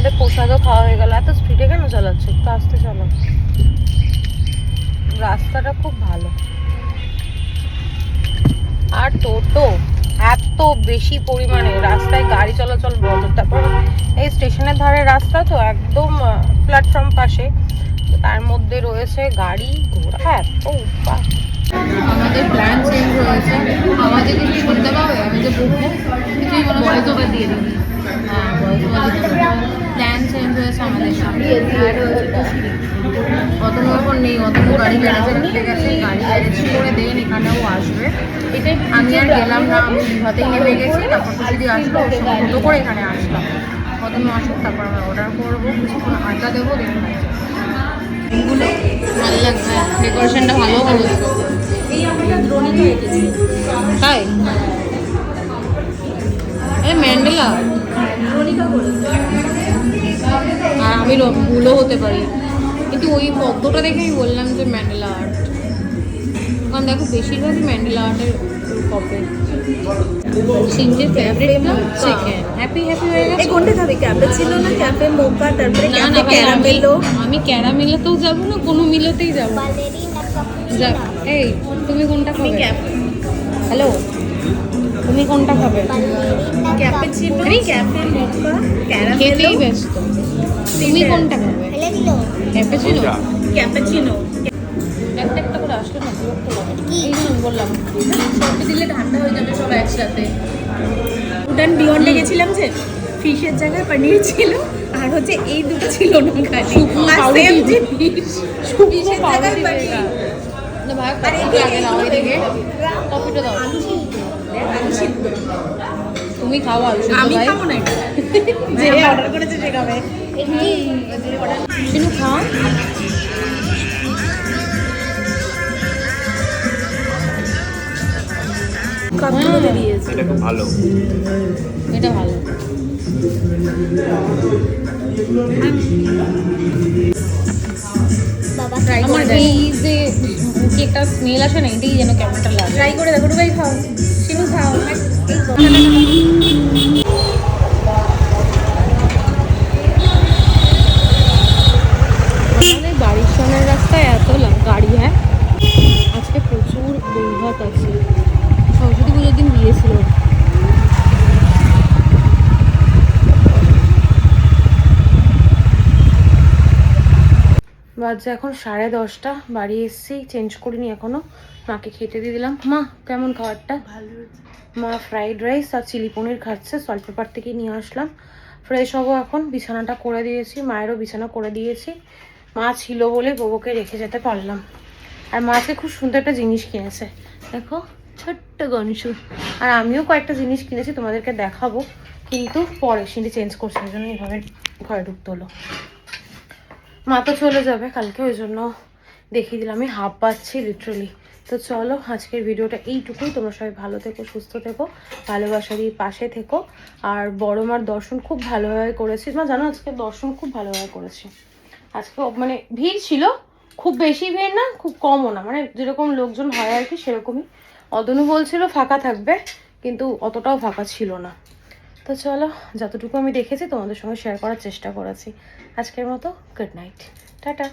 আমাদের প্রসাদও খাওয়া হয়ে গেল। এত স্পিডে কেন চালাচ্ছে? একটু আস্তে চলো, রাস্তাটা খুব ভালো। আর টোটো এত বেশি পরিমাণে রাস্তায় গাড়ি চলাচল বন্ধ। তারপর এই স্টেশনের ধারে রাস্তা তো একদম প্ল্যাটফর্ম পাশে, তার মধ্যে রয়েছে গাড়ি ঘোড়া এত উৎপাত। আমাদের প্ল্যান চেঞ্জ হয়েছে। আমাদের কিছু শুনতে পাবে? আমি যে বলবো কিছুই বয়স ওভার দিয়ে দিবি। হ্যাঁ, বয়স ওভার প্ল্যান চেঞ্জ হয়েছে আমাদের। অতনু এখন নেই, অতনু গাড়ি গ্যারেজে নিতে গেছে, গাড়ি গ্যারেজ করে দেন এখানেও আসবে। এটাই আমি আর গেলাম না, আমি বিভাতেই নেমে গেছি। তারপর তো যদি আসলো ওর সঙ্গে মতো করে এখানে আসলাম। অতনু আসুক, তারপর আমরা অর্ডার করবো, কিছুক্ষণ আড্ডা দেবো, দেখুন এগুলো ভালো লাগছে। ডেকোরেশনটা ভালো করেছে। এই আমরা দ্রোণীতে এঁকেছি তাই। এই ম্যান্ডেলা দ্রোণিকা করেছে। আর আমি ভুলও হতে পারি, কিন্তু ওই পদ্মটা দেখে আমি বললাম যে ম্যান্ডেলা আর্ট। কারণ দেখো বেশিরভাগই ম্যান্ডেলা আর্টের কপে। সিনজির ফেভারিট না চিকেন। হ্যাপি হ্যাপি হয়ে গেছে। কোনটা খাবে? ক্যাপুচিনো না ক্যাফে মোকা? তারপরে না না ভাই, আমি ক্যারামেলেতেও যাবো না, কোনো মিলেতেই যাবো। যাক, এই তুমি কোনটা খাবে? হ্যালো, তুমি কোনটা খাবে? ক্যাপুচিনো, ক্যাফে মোকা, ক্যারামেল। খেতেই ব্যস্ত। তুমি কোনটা খাবে? ক্যাপুচিনো। ক্যাপুচিনো একটা একটা করে আসলে না বিরক্ত লাগে। এই জন্য বললাম সবটা দিলে ঠান্ডা হয়ে যাবে সব একসাথে। উডান বিয়ন্ডে গেছিলাম যে ফিশের জায়গায় পনির ছিল, আর হচ্ছে এই দুটো ছিল না খালি। আর সেম জিনিস ফিশের জায়গায় পনির। না ভাই, কফি লাগে না ওইদিকে, কফিটা দাও। আলু সিদ্ধ তুমি খাও আলু সিদ্ধ। আমি ভাই খাবো না এটা, যে অর্ডার করেছে সে খাবে। শিনু খাও। কতগুলো দিয়েছে? এটা খুব ভালো। এটা ভালো। বাবা ট্রাই আমার করে এই যে কি একটা স্মেল আসে না, এটাই যেন কেমনটা লাগে। ট্রাই করে দেখো। ভাই খাও, শিনু খাও। আমাদের বাড়ির সামনের রাস্তায় এত গাড়ি। হ্যাঁ, আজকে প্রচুর বৌভাত আছে। সরস্বতী পুজোর দিন গিয়েছিল। বাজে এখন 10:30। বাড়ি এসেছি, চেঞ্জ করিনি এখনো। মাকে খেতে দিয়ে দিলাম। মা কেমন খাবারটা? ভালো। মা ফ্রাইড রাইস আর চিলি পনির খাচ্ছে, সল্ট পেপার থেকে নিয়ে আসলাম। ফ্রেশ হবো এখন, বিছানাটা করে দিয়েছি, মায়েরও বিছানা করে দিয়েছি। মা ছিল বলে বউকে রেখে যেতে পারলাম। আর মাকে খুব সুন্দর একটা জিনিস কিনেছে, দেখো ছোট্ট গনশু। আর আমিও কয়েকটা জিনিস কিনেছি, তোমাদেরকে দেখাবো, কিন্তু পরে সিঁড়ি চেঞ্জ করছে, ওই জন্য এইভাবে ঘরে ঢুকতে হলো। মা তো চলে যাবে কালকে, ওই জন্য দেখিয়ে দিলাম। আমি হাঁপ পাচ্ছি লিটারালি। তো চলো আজকের ভিডিওটা এইটুকুই। তোমরা সবাই ভালো থেকো, সুস্থ থেকো, ভালোবাসা দিয়ে পাশে থেকো। আর বড় মার দর্শন খুব ভালোভাবে করেছি। মা জানো আজকে দর্শন খুব ভালোভাবে করেছি। আজকে মানে ভিড় ছিল, খুব বেশি ভিড় না, খুব কমও না, মানে যেরকম লোকজন হয় আর কি সেরকমই। অদনু বলছিল ফাঁকা থাকবে, কিন্তু অতটাও ফাঁকা ছিল না। তো চলো, যতটুকু আমি দেখেছি তোমাদের সঙ্গে শেয়ার করার চেষ্টা করেছি। আজকের মতো গুড নাইট, টাটা।